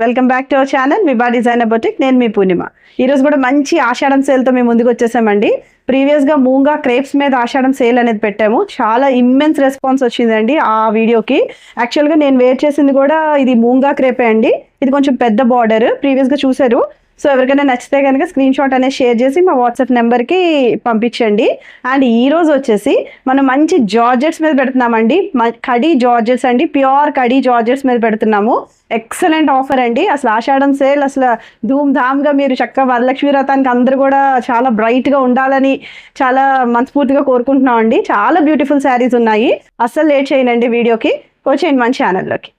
Welcome back to our channel Vibha designer boutique. నేను మీ పూర్ణిమ. ఈరోజు కూడా మంచి ఆషాఢం సేల్తో మేము ముందుకు వచ్చేసామండి. ప్రీవియస్గా మూంగా క్రేప్స్ మీద ఆషాఢం సేల్ అనేది పెట్టాము. చాలా ఇమ్మెన్స్ రెస్పాన్స్ వచ్చిందండి ఆ వీడియోకి. యాక్చువల్గా నేను వేర్ చేసింది కూడా ఇది మూంగా క్రేపే అండి. ఇది కొంచెం పెద్ద బార్డర్, ప్రీవియస్గా చూసారు. సో ఎవరికైనా నచ్చితే కనుక స్క్రీన్ షాట్ అనేది షేర్ చేసి మా వాట్సాప్ నెంబర్కి పంపించండి. అండ్ ఈరోజు వచ్చేసి మనం మంచి జార్జెట్స్ మీద పెడుతున్నామండి. కడీ జార్జెట్స్ అండి, ప్యూర్ కడీ జార్జెట్స్ మీద పెడుతున్నాము. ఎక్సలెంట్ ఆఫర్ అండి. అసలు ఆషాఢం సేల్ అసలు ధూమ్ ధామ్గా మీరు చక్కగా వరలక్ష్మి వ్రతానికి అందరూ కూడా చాలా బ్రైట్గా ఉండాలని చాలా మనస్ఫూర్తిగా కోరుకుంటున్నాం అండి. చాలా బ్యూటిఫుల్ శారీస్ ఉన్నాయి. అస్సలు లేట్ చేయనండి, వీడియోకి వచ్చేయండి మన ఛానల్లోకి.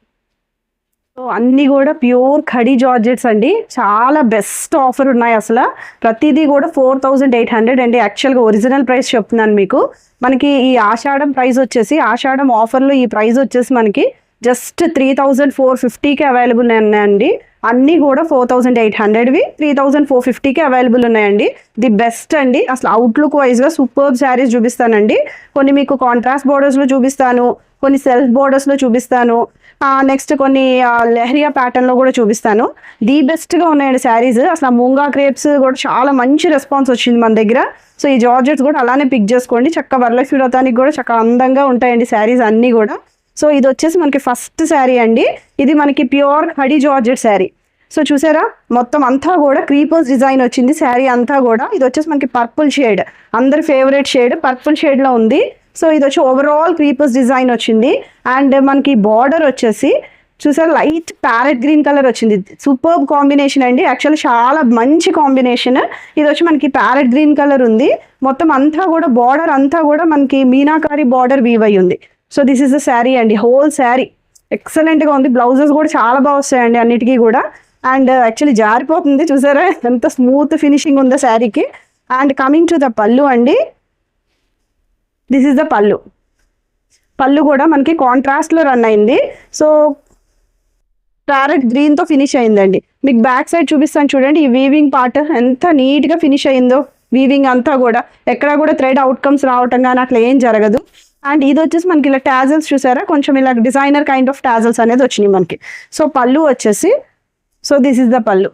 సో అన్నీ కూడా ప్యూర్ ఖడీ జార్జెట్స్ అండి. చాలా బెస్ట్ ఆఫర్ ఉన్నాయి. అసలు ప్రతిదీ కూడా 4800 అండి. యాక్చువల్గా ఒరిజినల్ ప్రైస్ చెప్తున్నాను మీకు. మనకి ఈ ఆషాఢం ప్రైస్ వచ్చేసి, ఆషాఢం ఆఫర్లో ఈ ప్రైస్ వచ్చేసి మనకి జస్ట్ 3450కి అవైలబుల్ ఉన్నాయండి. అన్నీ కూడా 4800వి 3450కి అవైలబుల్ ఉన్నాయండి. ది బెస్ట్ అండి. అసలు అవుట్లుక్ వైజ్గా సూపర్ శారీస్ చూపిస్తానండి. కొన్ని మీకు కాంట్రాస్ట్ బోర్డర్స్లో చూపిస్తాను, కొన్ని సెల్ఫ్ బోర్డర్స్లో చూపిస్తాను, నెక్స్ట్ కొన్ని లెహరియా ప్యాటర్న్లో కూడా చూపిస్తాను. ది బెస్ట్గా ఉన్నాయండి శారీస్. అసలు మూంగా క్రేప్స్ కూడా చాలా మంచి రెస్పాన్స్ వచ్చింది మన దగ్గర. సో ఈ జార్జెట్స్ కూడా అలానే పిక్ చేసుకోండి. చక్కగా వరలక్ష్మి వ్రతానికి కూడా చక్కగా అందంగా ఉంటాయండి శారీస్ అన్నీ కూడా. సో ఇది వచ్చేసి మనకి ఫస్ట్ శారీ అండి. ఇది మనకి pure khadi georgette sari. So చూసారా, మొత్తం అంతా కూడా క్రీపర్స్ డిజైన్ వచ్చింది శారీ అంతా కూడా. ఇది వచ్చేసి మనకి పర్పుల్ షేడ్, అందరి ఫేవరెట్ షేడ్ పర్పుల్ షేడ్లో ఉంది. సో ఇది వచ్చి ఓవరాల్ క్రీపర్స్ డిజైన్ వచ్చింది. అండ్ మనకి బార్డర్ వచ్చేసి చూసారా లైట్ ప్యారెట్ గ్రీన్ కలర్ వచ్చింది. సూపర్ కాంబినేషన్ అండి. యాక్చువల్లీ చాలా మంచి కాంబినేషన్. ఇది వచ్చి మనకి ప్యారెట్ గ్రీన్ కలర్ ఉంది. మొత్తం అంతా కూడా బార్డర్ అంతా కూడా మనకి మీనాకారి బార్డర్ వీవ్ అయ్యి ఉంది. So this is the sari అండి. హోల్ శారీ ఎక్సలెంట్గా ఉంది. బ్లౌజెస్ కూడా చాలా బాగా వస్తాయండి అన్నిటికీ కూడా. అండ్ యాక్చువల్లీ జారిపోతుంది, చూసారా ఎంత స్మూత్ ఫినిషింగ్ ఉందో శారీకి. అండ్ కమింగ్ టు ద పళ్ళు అండి, దిస్ ఇస్ ద పళ్ళు. పళ్ళు కూడా మనకి కాంట్రాస్ట్లో రన్ అయింది. సో ప్యారెట్ గ్రీన్తో ఫినిష్ అయిందండి. మీకు బ్యాక్ సైడ్ చూపిస్తాను చూడండి. ఈ వీవింగ్ పార్ట్ ఎంత నీట్గా ఫినిష్ అయిందో. వీవింగ్ అంతా కూడా ఎక్కడా కూడా థ్రెడ్ అవుట్కమ్స్ రావటం కానీ అట్లా ఏం జరగదు. అండ్ ఇది వచ్చేసి మనకి ఇలా టాజల్స్ చూసారా, కొంచెం ఇలా డిజైనర్ కైండ్ ఆఫ్ టాజల్స్ అనేది వచ్చినాయి మనకి. సో పళ్ళు వచ్చేసి, సో దిస్ ఇస్ ద పళ్ళు.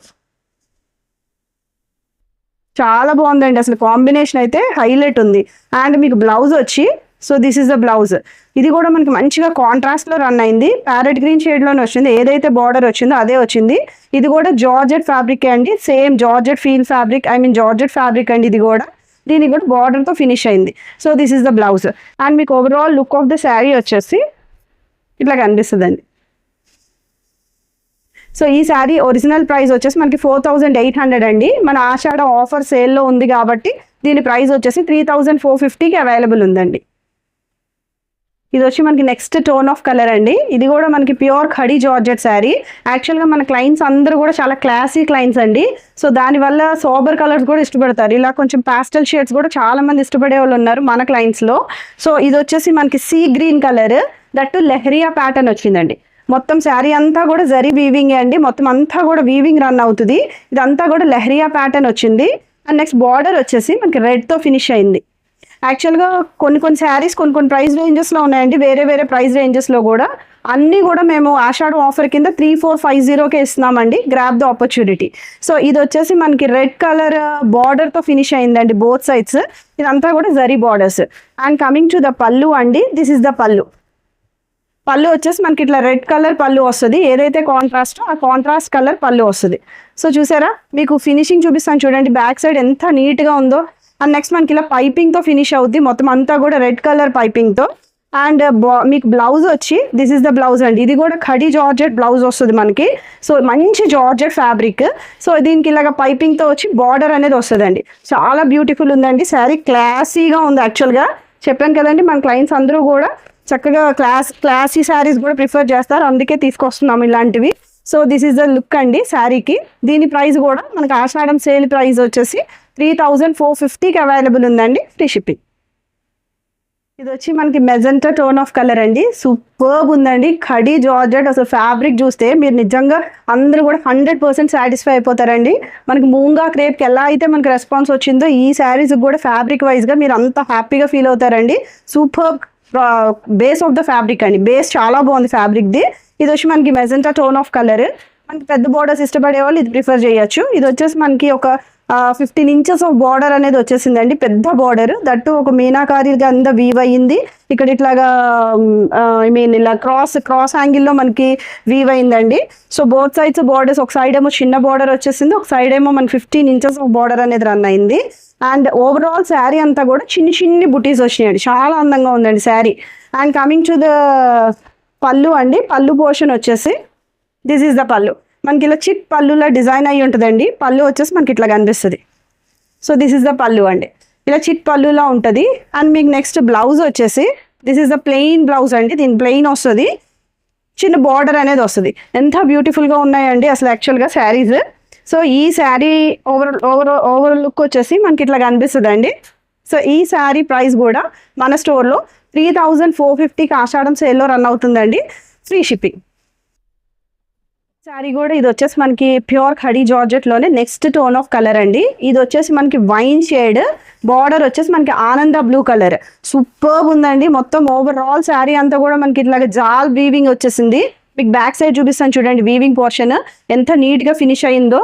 చాలా బాగుందండి. అసలు కాంబినేషన్ అయితే హైలైట్ ఉంది. అండ్ మీకు బ్లౌజ్ వచ్చి, so this is the blouse. ఇది కూడా మనకి మంచిగా కాంట్రాస్ట్లో రన్ అయింది. ప్యారెట్ గ్రీన్ షేడ్లోనే వచ్చింది. ఏదైతే బార్డర్ వచ్చిందో అదే వచ్చింది. ఇది కూడా జార్జెట్ ఫ్యాబ్రిక్ అండి. Same georgette feel fabric, georgette fabric అండి. ఇది కూడా దీనికి కూడా బార్డర్తో ఫినిష్ అయింది. So this is the blouse. And మీకు overall look of the sari వచ్చేసి ఇట్లా కనిపిస్తుందండి. సో ఈ శారీ ఒరిజినల్ ప్రైస్ వచ్చేసి మనకి 4800 అండి. మన ఆషాఢ ఆఫర్ సేల్లో ఉంది కాబట్టి దీని ప్రైస్ వచ్చేసి 3450కి అవైలబుల్ ఉందండి. ఇది వచ్చి మనకి నెక్స్ట్ టోన్ ఆఫ్ కలర్ అండి. ఇది కూడా మనకి ప్యూర్ ఖడీ జార్జెట్ శారీ. యాక్చువల్గా మన క్లయింట్స్ అందరూ కూడా చాలా క్లాసీ క్లయింట్స్ అండి. సో దానివల్ల సోబర్ కలర్స్ కూడా ఇష్టపడతారు. ఇలా కొంచెం పాస్టల్ షేడ్స్ కూడా చాలా మంది ఇష్టపడే వాళ్ళు ఉన్నారు మన క్లయింట్స్లో. సో ఇది వచ్చేసి మనకి sea green colour, that leheriya pattern వచ్చిందండి. మొత్తం శారీ అంతా కూడా జరీ వీవింగ్ అండి. మొత్తం అంతా కూడా వీవింగ్ రన్ అవుతుంది. ఇదంతా కూడా లెహరియా ప్యాటర్న్ వచ్చింది. అండ్ నెక్స్ట్ బార్డర్ వచ్చేసి మనకి రెడ్తో ఫినిష్ అయింది. యాక్చువల్గా కొన్ని శారీస్ కొన్ని ప్రైస్ రేంజెస్లో ఉన్నాయండి. వేరే వేరే ప్రైస్ రేంజెస్లో కూడా అన్నీ కూడా మేము ఆషాఢం ఆఫర్ కింద 3450కే ఇస్తున్నామండి. Grab the opportunity. సో ఇది వచ్చేసి మనకి రెడ్ కలర్ బార్డర్తో ఫినిష్ అయిందండి బోత్ సైడ్స్. ఇదంతా కూడా zari borders. And coming to the పళ్ళు అండి, దిస్ ఇస్ ద పళ్ళు. పళ్ళు వచ్చేసి మనకి ఇట్లా రెడ్ కలర్ పళ్ళు వస్తుంది. ఏదైతే కాంట్రాస్ట్ ఆ కాంట్రాస్ట్ కలర్ పళ్ళు వస్తుంది. సో చూసారా, మీకు ఫినిషింగ్ చూపిస్తాను చూడండి. బ్యాక్ సైడ్ ఎంత నీట్గా ఉందో. అండ్ నెక్స్ట్ మనకి ఇలా పైపింగ్తో ఫినిష్ అవుద్ది. మొత్తం అంతా కూడా రెడ్ కలర్ పైపింగ్తో. అండ్ మీకు బ్లౌజ్ వచ్చి దిస్ ఇస్ ద బ్లౌజ్ అండి. ఇది కూడా ఖడీ జార్జెట్ బ్లౌజ్ వస్తుంది మనకి. సో మంచి జార్జెట్ ఫ్యాబ్రిక్. సో దీనికి ఇలాగ పైపింగ్తో వచ్చి బార్డర్ అనేది వస్తుందండి. చాలా బ్యూటిఫుల్ ఉందండి శారీ. క్లాసీగా ఉంది. యాక్చువల్గా చెప్పాను కదండి, మన క్లయింట్స్ అందరూ కూడా చక్కగా క్లాసీ శారీస్ కూడా ప్రిఫర్ చేస్తారు. అందుకే తీసుకొస్తున్నాము ఇలాంటివి. So this is the look అండి శారీకి. దీని ప్రైస్ కూడా మనకి ఆషాఢం సేల్ ప్రైస్ వచ్చేసి 3450కి అవైలబుల్ ఉందండి, ఫ్రీ షిప్పింగ్. ఇది వచ్చి మనకి మెజెంటా టోన్ ఆఫ్ కలర్ అండి. సూపర్బ్ ఉందండి. ఖడీ జార్జెట్. అసలు ఫ్యాబ్రిక్ చూస్తే మీరు నిజంగా అందరూ కూడా 100% సాటిస్ఫై అయిపోతారండి. మనకి మూంగా క్రేప్కి ఎలా అయితే మనకి రెస్పాన్స్ వచ్చిందో ఈ శారీస్కి కూడా ఫ్యాబ్రిక్ వైజ్గా మీరు అంత హ్యాపీగా ఫీల్ అవుతారండి. Superb base of the fabric అండి. బేస్ చాలా బాగుంది ఫ్యాబ్రిక్ది. ఇది వచ్చి మనకి మెజెంటా టోన్ ఆఫ్ కలర్. మనకి పెద్ద బోర్డర్స్ ఇష్టపడే వాళ్ళు ఇది ప్రిఫర్ చేయొచ్చు. ఇది వచ్చేసి మనకి ఒక 15 ఇంచెస్ ఆఫ్ బార్డర్ అనేది వచ్చేసిందండి, పెద్ద బార్డర్. దట్టు ఒక మీనాకారిగా అంతా వీవ్ అయ్యింది. ఇక్కడ ఇట్లాగా ఐ మీన్ ఇలా క్రాస్ యాంగిల్లో మనకి వీవ్ అయిందండి. సో బోత్ సైడ్స్ బార్డర్స్, ఒక సైడ్ ఏమో చిన్న బార్డర్ వచ్చేసింది, ఒక సైడ్ ఏమో మనకి 15 ఇంచెస్ ఆఫ్ బార్డర్ అనేది రన్ అయింది. అండ్ ఓవరాల్ శారీ అంతా కూడా చిన్ని బుటీస్ వచ్చినాయండి, చాలా అందంగా ఉందండి sari. And coming to the పళ్ళు అండి, పళ్ళు పోర్షన్ వచ్చేసి దిస్ ఈజ్ ద పళ్ళు. మనకి ఇలా చిట్ పళ్ళులా డిజైన్ అయ్యి ఉంటుందండి. పళ్ళు వచ్చేసి మనకి ఇట్లా కనిపిస్తుంది. సో దిస్ ఈజ్ ద పళ్ళు అండి, ఇలా చిట్ పళ్ళులా ఉంటుంది. అండ్ మీకు నెక్స్ట్ బ్లౌజ్ వచ్చేసి this is the plain blouse అండి. దీని ప్లెయిన్ వస్తుంది, చిన్న బార్డర్ అనేది వస్తుంది. ఎంత బ్యూటిఫుల్గా ఉన్నాయండి అసలు యాక్చువల్గా శారీస్. సో ఈ శారీ ఓవరాల్ లుక్ వచ్చేసి మనకి ఇట్లా కనిపిస్తుంది అండి. సో ఈ శారీ ప్రైస్ కూడా మన స్టోర్లో 3450కి ఆషాఢం సేల్లో రన్ అవుతుందండి, ఫ్రీ షిప్పింగ్. శారీ కూడా ఇది వచ్చేసి మనకి ప్యూర్ ఖడీ జార్జెట్లోనే నెక్స్ట్ టోన్ ఆఫ్ కలర్ అండి. ఇది వచ్చేసి మనకి వైన్ షేడ్, బార్డర్ వచ్చేసి మనకి ఆనంద బ్లూ కలర్. సూపర్ ఉందండి. మొత్తం ఓవరాల్ శారీ అంతా కూడా మనకి ఇట్లాగా జాల్ వీవింగ్ వచ్చేసింది. మీకు బ్యాక్ సైడ్ చూపిస్తాను చూడండి, వీవింగ్ పోర్షన్ ఎంత నీట్గా ఫినిష్ అయిందో.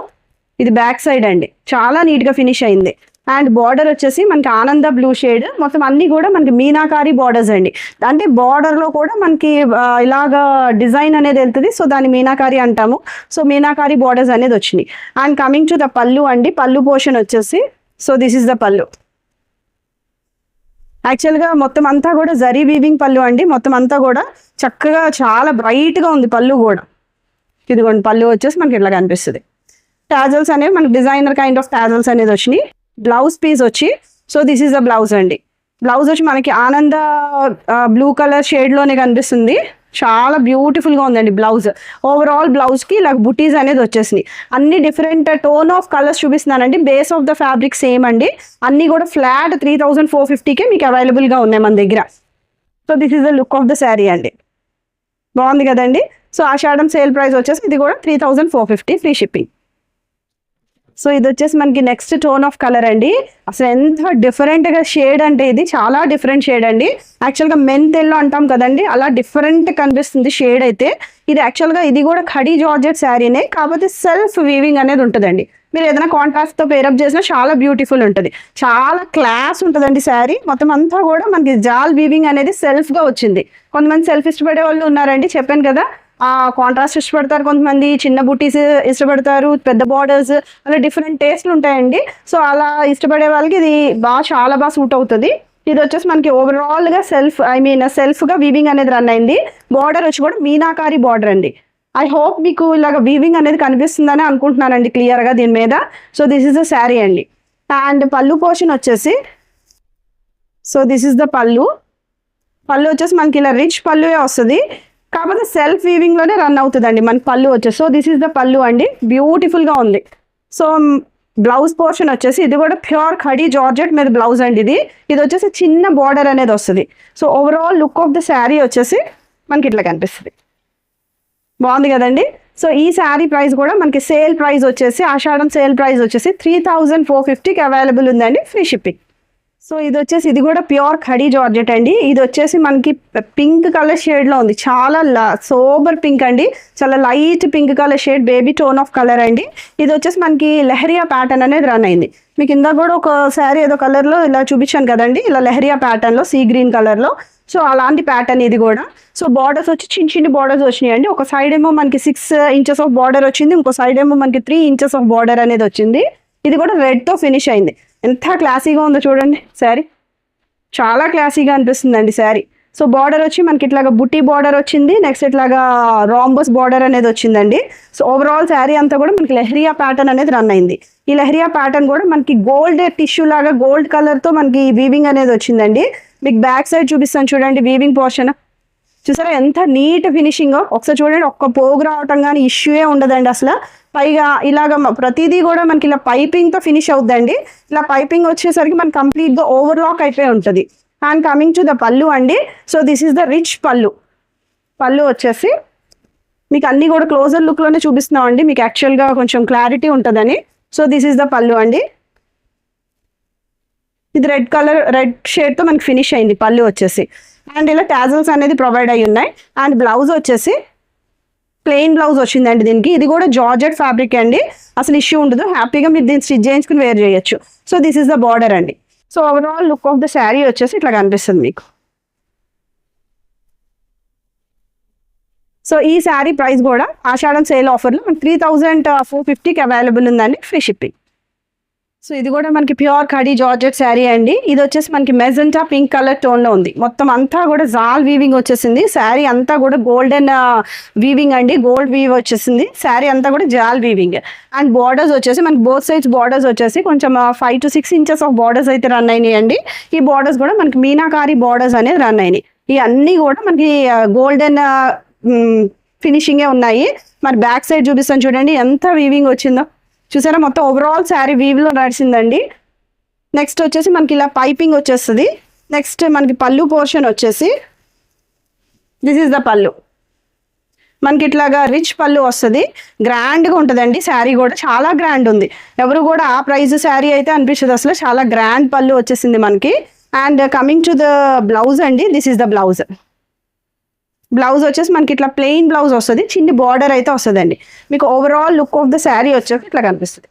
ఇది బ్యాక్ సైడ్ అండి, చాలా నీట్గా ఫినిష్ అయింది. అండ్ బార్డర్ వచ్చేసి మనకి ఆనంద బ్లూ షేడ్, మొత్తం అన్ని కూడా మనకి మీనాకారి బార్డర్స్ అండి. అంటే బార్డర్లో కూడా మనకి ఇలాగా డిజైన్ అనేది వెళ్తుంది, సో దాన్ని మీనాకారి అంటాము. సో మీనాకారి బార్డర్స్ అనేది వచ్చినాయి. అండ్ కమింగ్ టు ద పళ్ళు అండి, పళ్ళు పోర్షన్ వచ్చేసి సో దిస్ ఇస్ ద పళ్ళు. యాక్చువల్గా మొత్తం అంతా కూడా జరీ వీవింగ్ పళ్ళు అండి. మొత్తం అంతా కూడా చక్కగా చాలా బ్రైట్గా ఉంది పళ్ళు కూడా. ఇదిగోండి పళ్ళు వచ్చేసి మనకి ఇట్లా కనిపిస్తుంది. టాజల్స్ అనేవి మనకి డిజైనర్ కైండ్ ఆఫ్ టాజల్స్ అనేది వచ్చినాయి. బ్లౌజ్ పీస్ వచ్చి so this is the blouse అండి. బ్లౌజ్ వచ్చి మనకి ఆనంద బ్లూ కలర్ షేడ్లోనే కనిపిస్తుంది. చాలా బ్యూటిఫుల్గా ఉందండి బ్లౌజ్. ఓవరాల్ బ్లౌజ్కి ఇలా బుటీస్ అనేది వచ్చేసినాయి. అన్ని డిఫరెంట్ టోన్ ఆఫ్ కలర్స్ చూపిస్తున్నానండి. Base of the fabric same అండి. అన్నీ కూడా ఫ్లాట్ 3450కే మీకు అవైలబుల్గా ఉన్నాయి మన దగ్గర. So this is the look of the sari అండి. బాగుంది కదండి. సో ఆషాఢం సేల్ ప్రైస్ వచ్చేసి ఇది కూడా 3450, ఫ్రీ షిప్పింగ్. సో ఇది వచ్చేసి మనకి నెక్స్ట్ టోన్ ఆఫ్ కలర్ అండి. అసలు ఎంత డిఫరెంట్గా షేడ్ అంటే ఇది చాలా డిఫరెంట్ షేడ్ అండి. యాక్చువల్గా మెంత్ ఎల్లో అంటాం కదండి, అలా డిఫరెంట్ కనిపిస్తుంది షేడ్ అయితే. ఇది యాక్చువల్గా ఇది కూడా ఖడీ జార్జెట్ శారీనే, కాకపోతే సెల్ఫ్ వీవింగ్ అనేది ఉంటుందండి. మీరు ఏదైనా కాంట్రాస్ట్తో పేరప్ చేసినా చాలా బ్యూటిఫుల్ ఉంటుంది, చాలా క్లాస్ ఉంటుందండి శారీ. మొత్తం అంతా కూడా మనకి జాల్ వీవింగ్ అనేది సెల్ఫ్గా వచ్చింది. కొంతమంది సెల్ఫ్ ఇష్టపడే వాళ్ళు ఉన్నారండి, చెప్పాను కదా. కాంట్రాస్ట్ ఇష్టపడతారు, కొంతమంది చిన్న బుటీస్ ఇష్టపడతారు, పెద్ద బార్డర్స్, అలా డిఫరెంట్ టేస్ట్లు ఉంటాయండి. సో అలా ఇష్టపడే వాళ్ళకి ఇది చాలా బాగా సూట్ అవుతుంది. ఇది వచ్చేసి మనకి ఓవరాల్గా సెల్ఫ్గా వీవింగ్ అనేది రన్ అయింది. బార్డర్ వచ్చి కూడా మీనాకారి బార్డర్ అండి. ఐ హోప్ మీకు ఇలాగ వీవింగ్ అనేది కనిపిస్తుందని అనుకుంటున్నానండి క్లియర్గా దీని మీద. So this is the sari అండి. అండ్ పళ్ళు పోర్షన్ వచ్చేసి సో దిస్ ఇస్ ద పళ్ళు. పళ్ళు వచ్చేసి మనకి ఇలా రిచ్ పళ్ళువే వస్తుంది, కాకపోతే సెల్ఫ్ వీవింగ్లోనే రన్ అవుతుందండి మనకి పళ్ళు వచ్చేసి. సో దిస్ ఈస్ ద పళ్ళు అండి, బ్యూటిఫుల్గా ఉంది. సో బ్లౌజ్ పోర్షన్ వచ్చేసి ఇది కూడా ప్యూర్ ఖడీ జార్జెట్ మీద బ్లౌజ్ అండి. ఇది వచ్చేసి చిన్న బార్డర్ అనేది వస్తుంది. So overall look of the sari వచ్చేసి మనకి ఇట్లా కనిపిస్తుంది. బాగుంది కదండి. సో ఈ శారీ ప్రైస్ కూడా మనకి సేల్ ప్రైస్ వచ్చేసి ఆషాఢం సేల్ ప్రైస్ వచ్చేసి 3450కి అవైలబుల్ ఉందండి, ఫ్రీ షిప్పింగ్. సో ఇది వచ్చేసి ఇది కూడా ప్యూర్ ఖడీ జార్జెట్ అండి. ఇది వచ్చేసి మనకి పింక్ కలర్ షేడ్లో ఉంది, చాలా సోబర్ పింక్ అండి, చాలా light pink colour shade, baby tone of colour అండి. ఇది వచ్చేసి మనకి లెహరియా ప్యాటర్న్ అనేది రన్ అయింది. మీకు ఇందాక కూడా ఒక శారీ ఏదో కలర్లో ఇలా చూపించాను కదండి, ఇలా లెహరియా ప్యాటర్న్లో సీ గ్రీన్ కలర్లో. సో అలాంటి ప్యాటర్న్ ఇది కూడా. సో బార్డర్స్ వచ్చి చిన్న బార్డర్స్ వచ్చినాయి అండి. ఒక సైడ్ ఏమో మనకి 6 ఇంచెస్ ఆఫ్ బార్డర్ వచ్చింది, ఇంకో సైడ్ ఏమో మనకి 3 ఇంచెస్ ఆఫ్ బార్డర్ అనేది వచ్చింది. ఇది కూడా రెడ్తో ఫినిష్ అయింది. ఎంత క్లాసీగా ఉందో చూడండి శారీ, చాలా క్లాసీగా అనిపిస్తుందండి శారీ. సో బార్డర్ వచ్చి మనకి ఇట్లాగా బుట్టి బార్డర్ వచ్చింది, నెక్స్ట్ ఇట్లాగా రాంబస్ బార్డర్ అనేది వచ్చిందండి. సో ఓవరాల్ శారీ అంతా కూడా మనకి లెహరియా ప్యాటర్న్ అనేది రన్ అయింది. ఈ లెహరియా ప్యాటర్న్ కూడా మనకి గోల్డ్ టిష్యూ లాగా గోల్డ్ కలర్తో మనకి వీవింగ్ అనేది వచ్చిందండి. మీకు బ్యాక్ సైడ్ చూపిస్తాను చూడండి, వీవింగ్ పోర్షన్ చూసారా ఎంత నీట్ ఫినిషింగ్. ఒకసారి చూడండి, ఒక్క పోగు రావటం కానీ ఇష్యూయే ఉండదండి అసలు. పైగా ఇలాగ ప్రతిదీ కూడా మనకి ఇలా పైపింగ్తో ఫినిష్ అవుద్దండి. ఇలా పైపింగ్ వచ్చేసరికి మనకి కంప్లీట్గా ఓవర్లాక్ అయిపోయి ఉంటుంది. అండ్ కమింగ్ టు ద పళ్ళు అండి. So this is the rich పళ్ళు. పళ్ళు వచ్చేసి మీకు అన్నీ కూడా క్లోజర్ లుక్లోనే చూపిస్తున్నాం అండి, మీకు యాక్చువల్గా కొంచెం క్లారిటీ ఉంటుందని. సో దిస్ ఈస్ ద పళ్ళు అండి. ఇది రెడ్ షేడ్తో మనకి ఫినిష్ అయింది పళ్ళు వచ్చేసి. అండ్ ఇలా టాజల్స్ అనేది ప్రొవైడ్ అయ్యి ఉన్నాయి. అండ్ బ్లౌజ్ వచ్చేసి ప్లెయిన్ బ్లౌజ్ వచ్చిందండి దీనికి. ఇది కూడా జార్జెట్ ఫ్యాబ్రిక్ అండి, అసలు ఇష్యూ ఉండదు, హ్యాపీగా మీరు దీన్ని స్టిచ్ చేయించుకుని వేర్ చేయొచ్చు. So this is the border అండి. So overall look of the sari వచ్చేసి ఇట్లా కనిపిస్తుంది మీకు. సో ఈ శారీ ప్రైస్ కూడా ఆషాఢం సేల్ ఆఫర్లో మనకి 3450కి అవైలబుల్ ఉందండి, ఫ్రీ షిప్పింగ్. సో ఇది కూడా మనకి ప్యూర్ కడీ జార్జెట్ శారీ అండి. ఇది వచ్చేసి మనకి మెజెంటా పింక్ కలర్ టోన్లో ఉంది. మొత్తం అంతా కూడా జాల్ వీవింగ్ వచ్చేసింది. శారీ అంతా కూడా గోల్డెన్ వీవింగ్ అండి, గోల్డ్ వీవ్ వచ్చేసింది. శారీ అంతా కూడా జాల్ వీవింగ్. అండ్ బార్డర్స్ వచ్చేసి మనకి బోత్ సైడ్స్ బార్డర్స్ వచ్చేసి కొంచెం 5 to 6 ఇంచెస్ ఆఫ్ బార్డర్స్ అయితే రన్ అయినాయి అండి. ఈ బార్డర్స్ కూడా మనకి మీనాకారి బార్డర్స్ అనేది రన్ అయినాయి. ఈ అన్నీ కూడా మనకి గోల్డెన్ ఫినిషింగే ఉన్నాయి. మరి బ్యాక్ సైడ్ చూపిస్తాను చూడండి ఎంత వీవింగ్ వచ్చిందో చూసారా. మొత్తం ఓవరాల్ శారీ వీవ్లో నడిచిందండి. నెక్స్ట్ వచ్చేసి మనకి ఇలా పైపింగ్ వచ్చేస్తుంది. నెక్స్ట్ మనకి పళ్ళు పోర్షన్ వచ్చేసి దిస్ ఈస్ ద పళ్ళు. మనకి ఇట్లాగా రిచ్ పళ్ళు వస్తుంది, గ్రాండ్గా ఉంటుందండి. శారీ కూడా చాలా గ్రాండ్ ఉంది. ఎవరు కూడా ఆ ప్రైస్ శారీ అయితే అనిపించదు అసలు, చాలా గ్రాండ్ పళ్ళు వచ్చేసింది మనకి. And coming to the blouse అండి, this is the blouse. Blouse వచ్చేసి మనకి ఇట్లా ప్లెయిన్ బ్లౌజ్ వస్తుంది, చిన్న బార్డర్ అయితే వస్తుందండి. మీకు overall look of the sari వచ్చేసి ఇట్లా కనిపిస్తుంది.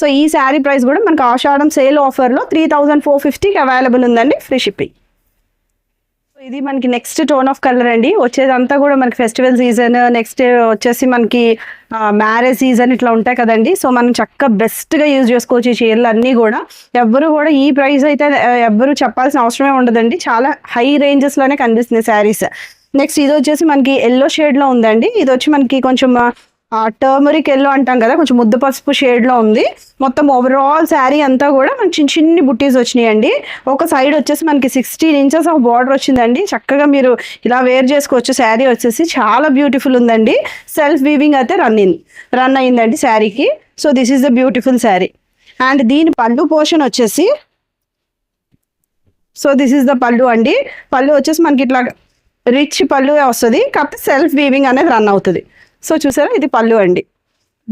సో ఈ శారీ ప్రైస్ కూడా మనకి ఆషాఢం సేల్ ఆఫర్లో 3450కి అవైలబుల్ ఉందండి, ఫ్రీ షిప్పింగ్. ఇది మనకి నెక్స్ట్ టోన్ ఆఫ్ కలర్ అండి. వచ్చేదంతా కూడా మనకి ఫెస్టివల్ సీజన్, నెక్స్ట్ వచ్చేసి మనకి మ్యారేజ్ సీజన్ ఇట్లా ఉంటాయి కదండి. సో మనం చక్కగా బెస్ట్గా యూజ్ చేసుకోవచ్చు ఈ చీరలు అన్నీ కూడా. ఎవ్వరు కూడా ఈ ప్రైస్ అయితే ఎవ్వరు చెప్పాల్సిన అవసరమే ఉండదండి, చాలా హై రేంజెస్లోనే కనిపిస్తుంది శారీస్. నెక్స్ట్ ఇది వచ్చేసి మనకి ఎల్లో షేడ్లో ఉందండి. ఇది వచ్చి మనకి కొంచెం టర్మరిక్ ఎల్లో అంటాం కదా, కొంచెం ముద్ద పసుపు షేడ్లో ఉంది. మొత్తం ఓవరాల్ శారీ అంతా కూడా మనకి చిన్న చిన్ని బుట్టీస్ వచ్చినాయండి. ఒక సైడ్ వచ్చేసి మనకి 16 ఇంచెస్ ఆఫ్ బార్డర్ వచ్చిందండి. చక్కగా మీరు ఇలా వేర్ చేసుకోవచ్చు. శారీ వచ్చేసి చాలా బ్యూటిఫుల్ ఉందండి. సెల్ఫ్ వీవింగ్ అయితే రన్ అయిందండి శారీకి. So this is the beautiful sari. And దీని పళ్ళు పోర్షన్ వచ్చేసి, సో దిస్ ఈస్ ద పళ్ళు అండి. పళ్ళు వచ్చేసి మనకి ఇట్లా రిచ్ పళ్ళు వస్తుంది, కాకపోతే సెల్ఫ్ వీవింగ్ అనేది రన్ అవుతుంది. సో చూసారా, ఇది పళ్ళు అండి.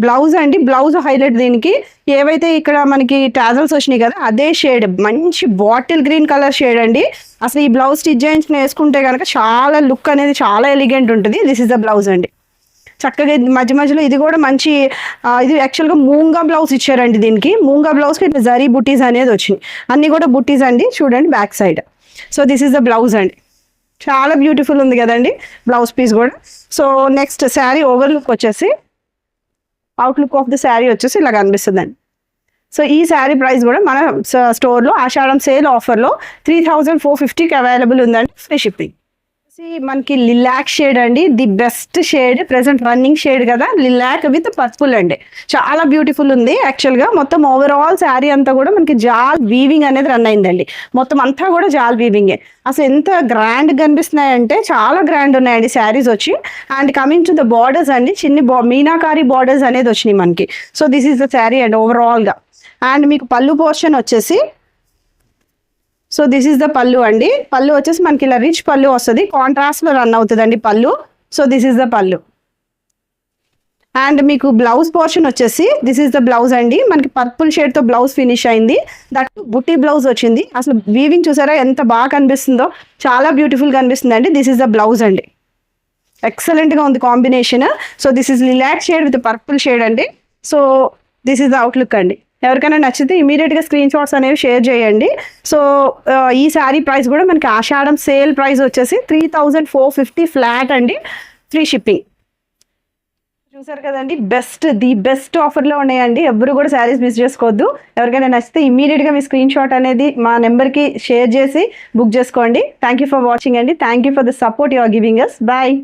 బ్లౌజ్ అండి, బ్లౌజ్ హైలైట్ దీనికి ఏవైతే ఇక్కడ మనకి టాజల్స్ వచ్చినాయి కదా, అదే షేడ్, మంచి బాటిల్ గ్రీన్ కలర్ షేడ్ అండి. అసలు ఈ బ్లౌజ్ స్టిచ్ చేయించుకుని వేసుకుంటే కనుక చాలా లుక్ అనేది చాలా ఎలిగెంట్ ఉంటుంది. దిస్ ఇస్ ద బ్లౌజ్ అండి. చక్కగా మధ్య మధ్యలో ఇది కూడా మంచి ఇది యాక్చువల్గా మూంగా బ్లౌజ్ ఇచ్చారండి దీనికి. మూంగా బ్లౌజ్కి ఇట్లా జరీ బుట్టీస్ అనేది వచ్చినాయి, అన్నీ కూడా బుట్టీస్ అండి. చూడండి back side. So this is the blouse అండి. చాలా బ్యూటిఫుల్ ఉంది కదండి బ్లౌజ్ పీస్ కూడా. So next sari over look వచ్చేసి, అవుట్లుక్ ఆఫ్ ద శారీ వచ్చేసి ఇలా కనిపిస్తుందండి. సో ఈ శారీ ప్రైస్ కూడా మన స్టోర్లో ఆషాఢం సేల్ ఆఫర్లో 3450కి అవైలబుల్ ఉందండి, ఫ్రీ షిప్పింగ్. మనకి లిలాక్ షేడ్ అండి, the best shade, present running shade కదా, లిలాక్ విత్ పర్పుల్ అండి. చాలా బ్యూటిఫుల్ ఉంది యాక్చువల్గా. మొత్తం ఓవరాల్ శారీ అంతా కూడా మనకి జాల్ వీవింగ్ అనేది రన్ అయిందండి. మొత్తం అంతా కూడా జాల్ వీవింగే. అసలు ఎంత గ్రాండ్ కనిపిస్తున్నాయంటే చాలా గ్రాండ్ ఉన్నాయండి శారీస్ వచ్చి. And coming to the borders అండి, చిన్న మీనాకారి బార్డర్స్ అనేది వచ్చినాయి మనకి. So this is the sari అండి ఓవరాల్గా. అండ్ మీకు పళ్ళు పోర్షన్ వచ్చేసి, సో దిస్ ఈస్ ద పళ్ళు అండి. పళ్ళు వచ్చేసి మనకి ఇలా రిచ్ పళ్ళు వస్తుంది, కాంట్రాస్ట్లో రన్ అవుతుందండి పళ్ళు. సో దిస్ ఈస్ ద పళ్ళు. అండ్ మీకు బ్లౌజ్ పోర్షన్ వచ్చేసి దిస్ ఈస్ ద బ్లౌజ్ అండి. మనకి పర్పుల్ షేడ్తో బ్లౌజ్ ఫినిష్ అయింది, దట్ బుట్టి బ్లౌజ్ వచ్చింది. అసలు వీవింగ్ చూసారా ఎంత బాగా కనిపిస్తుందో, చాలా బ్యూటిఫుల్ కనిపిస్తుంది అండి. దిస్ ఈస్ ద బ్లౌజ్ అండి. ఎక్సలెంట్గా ఉంది combination. So this is lilac shade with purple shade అండి. So this is the outlook అండి. ఎవరికైనా నచ్చితే ఇమీడియట్గా స్క్రీన్ షాట్స్ అనేవి షేర్ చేయండి. సో ఈ శారీ ప్రైస్ కూడా మనకి ఆషాఢం సేల్ ప్రైస్ వచ్చేసి 3450 ఫ్లాట్ అండి, ఫ్రీ షిప్పింగ్. చూసారు కదండి, ది బెస్ట్ ఆఫర్లో ఉన్నాయండి. ఎవరు కూడా శారీస్ మిస్ చేసుకోవద్దు. ఎవరికైనా నచ్చితే ఇమీడియట్గా మీ స్క్రీన్ షాట్ అనేది మా నెంబర్కి షేర్ చేసి బుక్ చేసుకోండి. థ్యాంక్ యూ ఫర్ వాచింగ్ అండి. Thank you for the support you are giving us. Bye.